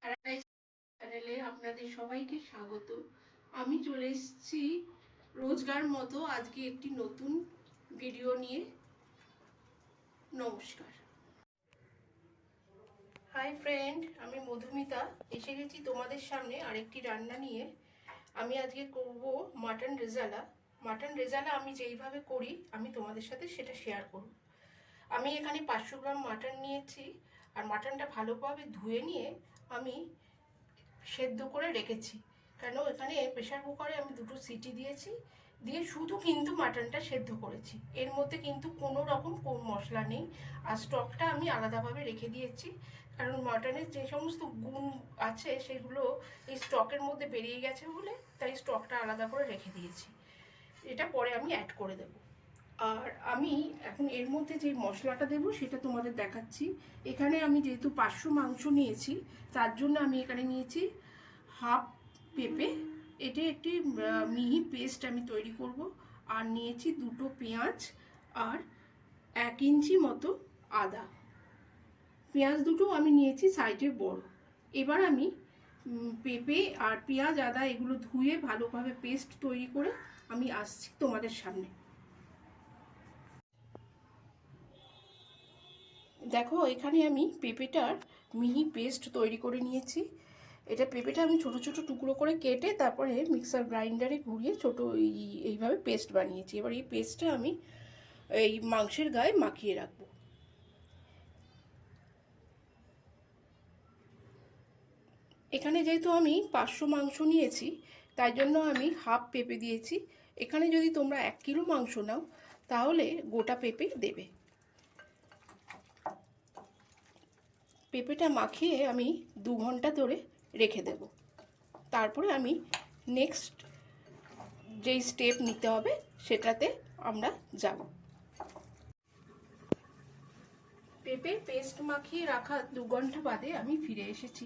Paradise চ্যানেলে আপনাদের সবাইকে স্বাগত। আমি চলে এসেছি রোজগার মতো আজকে একটি নতুন ভিডিও নিয়ে। নমস্কার। হাই ফ্রেন্ড, আমি মধুমিতা এসে গেছি তোমাদের সামনে আরেকটি রান্না নিয়ে। আমি আজকে করব মাটন রেজালা। মাটন রেজালা আমি যেইভাবে করি আমি তোমাদের সাথে সেটা শেয়ার করব। আমি এখানে 500 গ্রাম মাটন নিয়েছি, আর মাটনটা ভালোভাবে ধুয়ে নিয়ে আমি সেদ্ধ করে রেখেছি। কেন এখানে প্রেশার কুকারে আমি 2টো সিটি দিয়েছি, দিয়ে শুধু কিন্তু মাটনটা সেদ্ধ করেছি। এর মধ্যে কিন্তু কোনো রকম কোন মশলা নেই। আর স্টকটা আমি আলাদাভাবে রেখে দিয়েছি, কারণ মাটনের যে সমস্ত গুণ আছে সেগুলো এই স্টকের মধ্যে বেরিয়ে গেছে বলে তাই স্টকটা আলাদা করে রেখে দিয়েছি। এটা পরে আমি অ্যাড করে দেব। আর আমি এখন এর মধ্যে যে মশলাটা দেবো সেটা তোমাদের দেখাচ্ছি। এখানে আমি যেহেতু 500 মাংস নিয়েছি তার জন্য আমি এখানে নিয়েছি হাফ পেঁপে। এটা একটি মিহি পেস্ট আমি তৈরি করব। আর নিয়েছি 2টো পেঁয়াজ আর 1 ইঞ্চি মতো আদা। পেঁয়াজ দুটো আমি নিয়েছি সাইজে বড়। এবার আমি পেঁপে আর পেঁয়াজ আদা এগুলো ধুয়ে ভালোভাবে পেস্ট তৈরি করে আমি আসছি তোমাদের সামনে। দেখো এখানে আমি পেঁপেটার মিহি পেস্ট তৈরি করে নিয়েছি। এটা পেঁপেটা আমি ছোট ছোট টুকরো করে কেটে তারপরে মিক্সার গ্রাইন্ডারে ঘুরিয়ে ছোট এইভাবে পেস্ট বানিয়েছি। এবার এই পেস্টটা আমি এই মাংসের গায়ে মাখিয়ে রাখবো। এখানে যেহেতু আমি 500 মাংস নিয়েছি তাই জন্য আমি হাফ পেঁপে দিয়েছি। এখানে যদি তোমরা 1 কিলো মাংস নাও তাহলে গোটা পেঁপে দেবে। পেঁপেটা মাখিয়ে আমি 2 ঘন্টা ধরে রেখে দেব। তারপরে আমি নেক্সট যেই স্টেপ নিতে হবে সেটাতে আমরা যাব। পেঁপের পেস্ট মাখিয়ে রাখা 2 ঘন্টা বাদে আমি ফিরে এসেছি।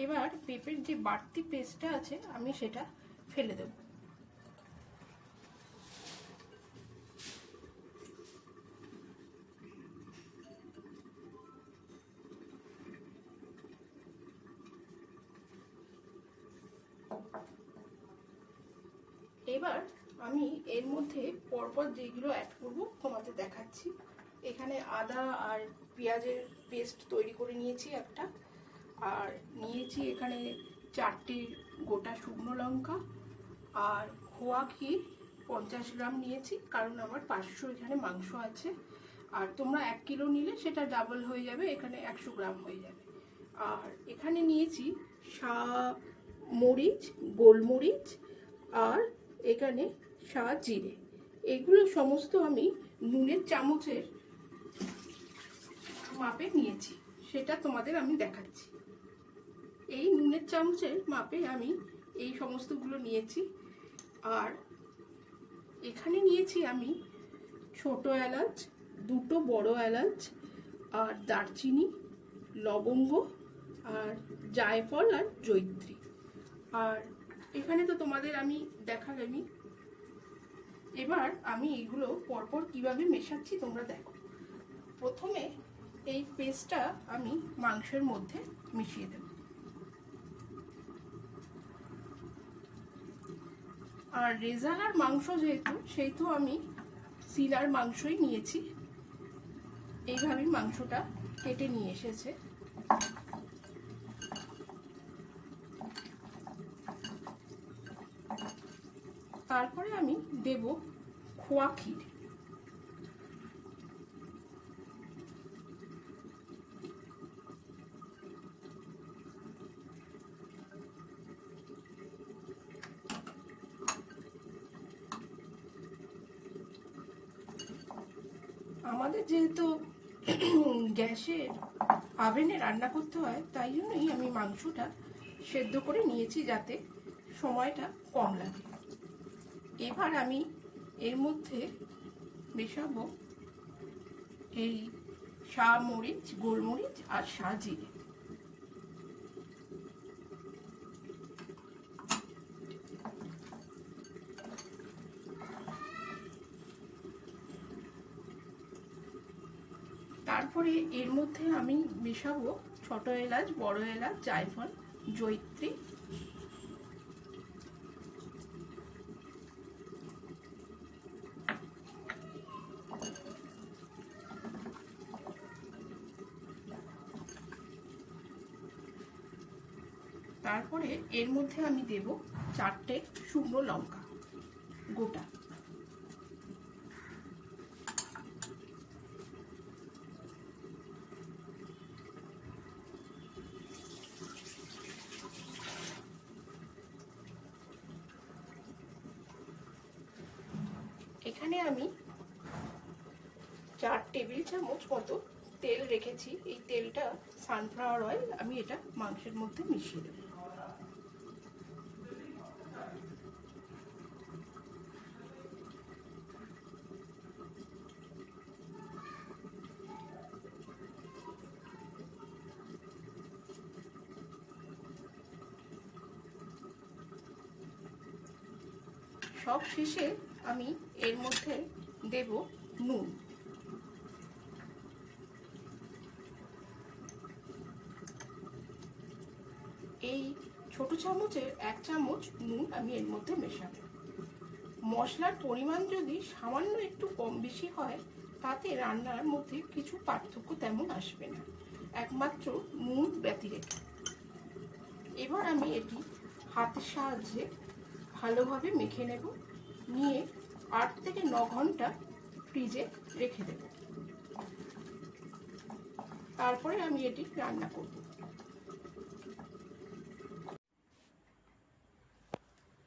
এবার পেঁপের যে বাড়তি পেস্টটা আছে আমি সেটা ফেলে দেব। এবার আমি এর মধ্যে পরপর যেগুলো অ্যাড করব তোমাদের দেখাচ্ছি। এখানে আদা আর পেঁয়াজের পেস্ট তৈরি করে নিয়েছি একটা, আর নিয়েছি এখানে 4টে গোটা শুকনো লঙ্কা, আর খোয়া ক্ষীর 50 গ্রাম নিয়েছি, কারণ আমার 500 এখানে মাংস আছে। আর তোমরা 1 কিলো নিলে সেটা ডাবল হয়ে যাবে, এখানে 100 গ্রাম হয়ে যাবে। আর এখানে নিয়েছি মরিচ, গোলমরিচ, আর এখানে জিরে। এগুলো সমস্ত আমি নুনের চামচের মাপে নিয়েছি, সেটা তোমাদের আমি দেখাচ্ছি। এই নুনের চামচের মাপে আমি এই সমস্তগুলো নিয়েছি। আর এখানে নিয়েছি আমি ছোট এলাচ, 2টো বড় এলাচ, আর দারচিনি, লবঙ্গ, আর জায়ফল আর জয়িত্রী। আর এখানে তো তোমাদের আমি দেখালামই। এবার আমি এইগুলো পরপর কিভাবে মেশাচ্ছি তোমরা দেখো। প্রথমে এই পেস্টটা আমি মাংসের মধ্যে মিশিয়ে দেব। আর রেজালার মাংস যেহেতু সেহেতু আমি সিলার মাংসই নিয়েছি। এইভাবেই মাংসটা কেটে নিয়ে এসেছে। তারপরে আমি দেব খোয়া ক্ষীর। আমাদের যেহেতু গ্যাসের আভেনে রান্না করতে হয় তাই জন্যই আমি মাংসটা সেদ্ধ করে নিয়েছি যাতে সময়টা কম লাগে। এবার আমি এর মধ্যে মেশাবো এই মরিচ, গোলমরিচ আর জিরে। তারপরে এর মধ্যে আমি মেশাবো ছোট এলাচ, বড় এলাচ, জায়ফল জয়িত্রী, তারপরে এর মধ্যে আমি দেব 4টে শুকনো লঙ্কা গোটা। এখানে আমি 4 টেবিল চামচ মতো তেল রেখেছি। এই তেলটা সানফ্লাওয়ার অয়েল। আমি এটা মাংসের মধ্যে মিশিয়ে দেব। সব শেষে আমি এর মধ্যে দেব নুন। এই ছোট চামচের 1 চামচ নুন আমি এর মধ্যে মেশাবো। মশলার পরিমাণ যদি সামান্য একটু কম বেশি হয় তাতে রান্নার মধ্যে কিছু পার্থক্য তেমন আসবে না, একমাত্র নুন ব্যতিরেকে। এবার আমি এটি হাতের সাহায্যে ভালোভাবে মেখে নেব, নিয়ে 8 থেকে 9 ঘন্টা ফ্রিজে রেখে দেব। তারপরে আমি এটি রান্না করব।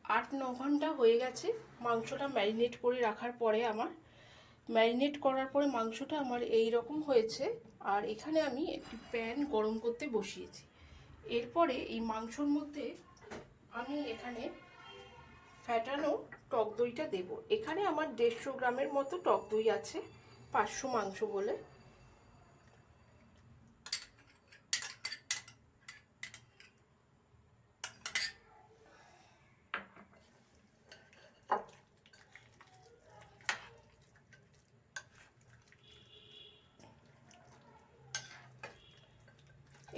8-9 ঘন্টা হয়ে গেছে মাংসটা ম্যারিনেট করে রাখার পরে। ম্যারিনেট করার পরে মাংসটা আমার এই রকম হয়েছে। আর এখানে আমি একটি প্যান গরম করতে বসিয়েছি। এরপরে এই মাংসর মধ্যে আমি এখানে ফ্যাটানো টক দইটা দেব। এখানে আমার 150 গ্রামের মতো টক দই আছে, 500 মাংস বলে।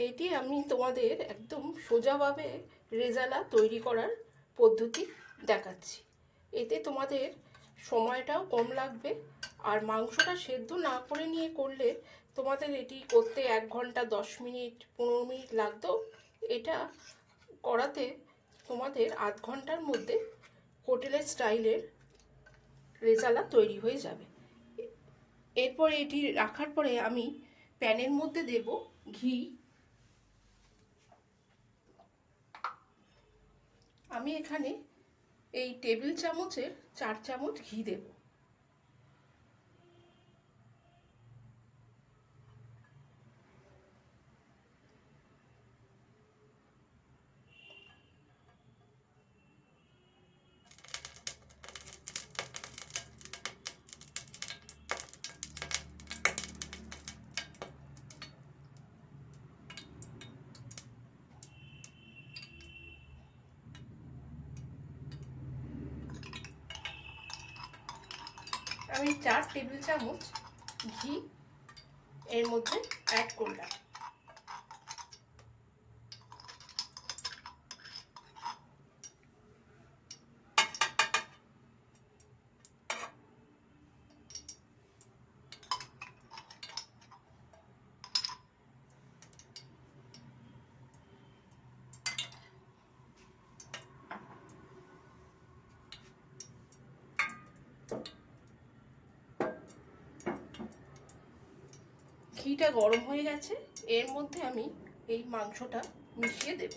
এইটি আমি তোমাদের একদম সোজাভাবে রেজালা তৈরি করার পদ্ধতি দেখাচ্ছি। এতে তোমাদের সময়টাও কম লাগবে, আর মাংসটা সেদ্ধ না করে নিয়ে করলে তোমাদের এটি করতে 1 ঘন্টা 10 মিনিট 15 মিনিট লাগতো। এটা করাতে তোমাদের আধ ঘন্টার মধ্যে হোটেলের স্টাইলের রেজালা তৈরি হয়ে যাবে। এরপর এটি রাখার পরে আমি প্যানের মধ্যে দেব ঘি। আমি এখানে এই টেবিল চামচের 4 চামচ ঘি দেব। আমি 4 টেবিল চামচ ঘি এর মধ্যে অ্যাড করলাম। ঘিটা গরম হয়ে গেছে, এর মধ্যে আমি এই মাংসটা মিশিয়ে দেব।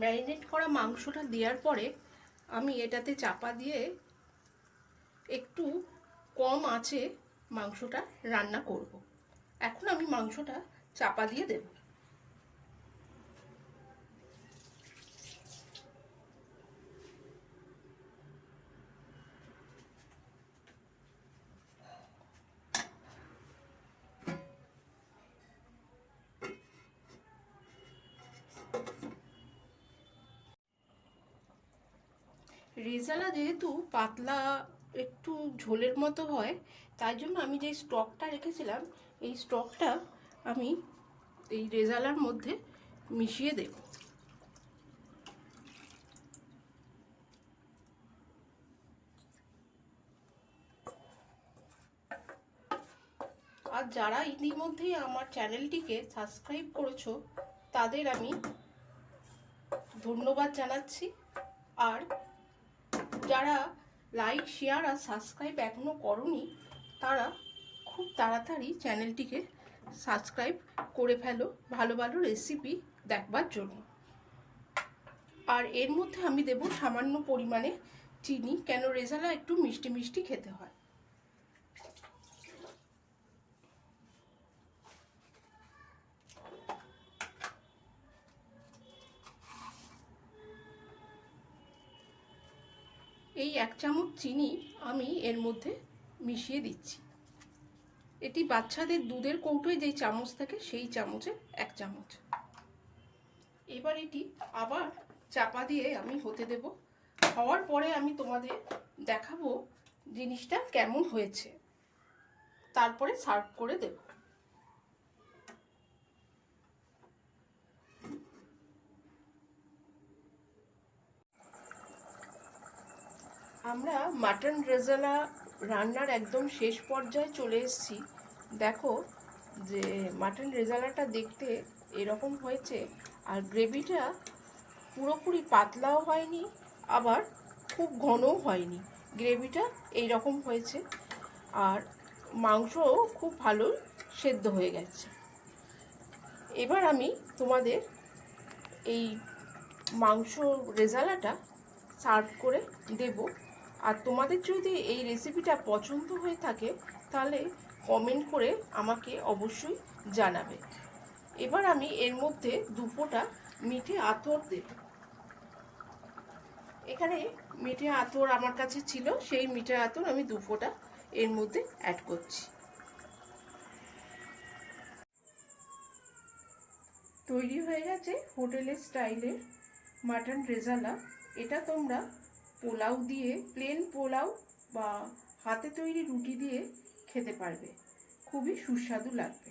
ম্যারিনেট করা মাংসটা দেওয়ার পরে আমি এটাতে চাপা দিয়ে একটু কম আঁচে মাংসটা রান্না করব। এখন আমি মাংসটা চাপা দিয়ে দেব। রেজালা যেহেতু পাতলা একটু ঝোলের মতো হয়, তাই জন্য আমি যে স্টকটা রেখেছিলাম এই স্টকটা আমি এই রেজালার মধ্যে মিশিয়ে দেব। আর যারা ইতিমধ্যেই আমার চ্যানেলটিকে সাবস্ক্রাইব করেছো তাদের আমি ধন্যবাদ জানাচ্ছি। আর যারা লাইক, শেয়ার আর সাবস্ক্রাইব এখনও করোনি তারা খুব তাড়াতাড়ি চ্যানেলটিকে সাবস্ক্রাইব করে ফেলো ভালো ভালো রেসিপি দেখবার জন্য। আর এর মধ্যে আমি দেব সামান্য পরিমাণে চিনি, কেন রেজালা একটু মিষ্টি মিষ্টি খেতে হয়। এই 1 চামচ চিনি আমি এর মধ্যে মিশিয়ে দিচ্ছি। এটি বাচ্চাদের দুধের কৌটোয় যেই চামচ থাকে সেই চামচে 1 চামচ। এবার এটি আবার চাপা দিয়ে আমি হতে দেব। হওয়ার পরে আমি তোমাদের দেখাবো জিনিসটা কেমন হয়েছে, তারপরে সার্ভ করে দেব। আমরা মাটন রেজালা রান্নার একদম শেষ পর্যায়ে চলে এসেছি। দেখো যে মাটন রেজালাটা দেখতে এরকম হয়েছে, আর গ্রেভিটা পুরোপুরি পাতলাও হয়নি আবার খুব ঘনও হয়নি, গ্রেভিটা এই রকম হয়েছে। আর মাংসও খুব ভালো সেদ্ধ হয়ে গেছে। এবার আমি তোমাদের এই মাংস রেজালাটা সার্ভ করে দেব। আর তোমাদের যদি এই রেসিপিটা পছন্দ হয়ে থাকে তাহলে কমেন্ট করে আমাকে অবশ্যই জানাবে। এবার আমি এর মধ্যে 2 ফোঁটা মিঠে আতর দেব। এখানে মিঠে আতর আমার কাছে ছিল, সেই মিঠে আতর আমি 2 ফোঁটা এর মধ্যে অ্যাড করছি। তৈরি হয়ে গেছে হোটেলের স্টাইলের মাটন রেজালা। এটা তোমরা পোলাও দিয়ে, প্লেন পোলাও বা হাতে তৈরি রুটি দিয়ে খেতে পারবে, খুবই সুস্বাদু লাগবে।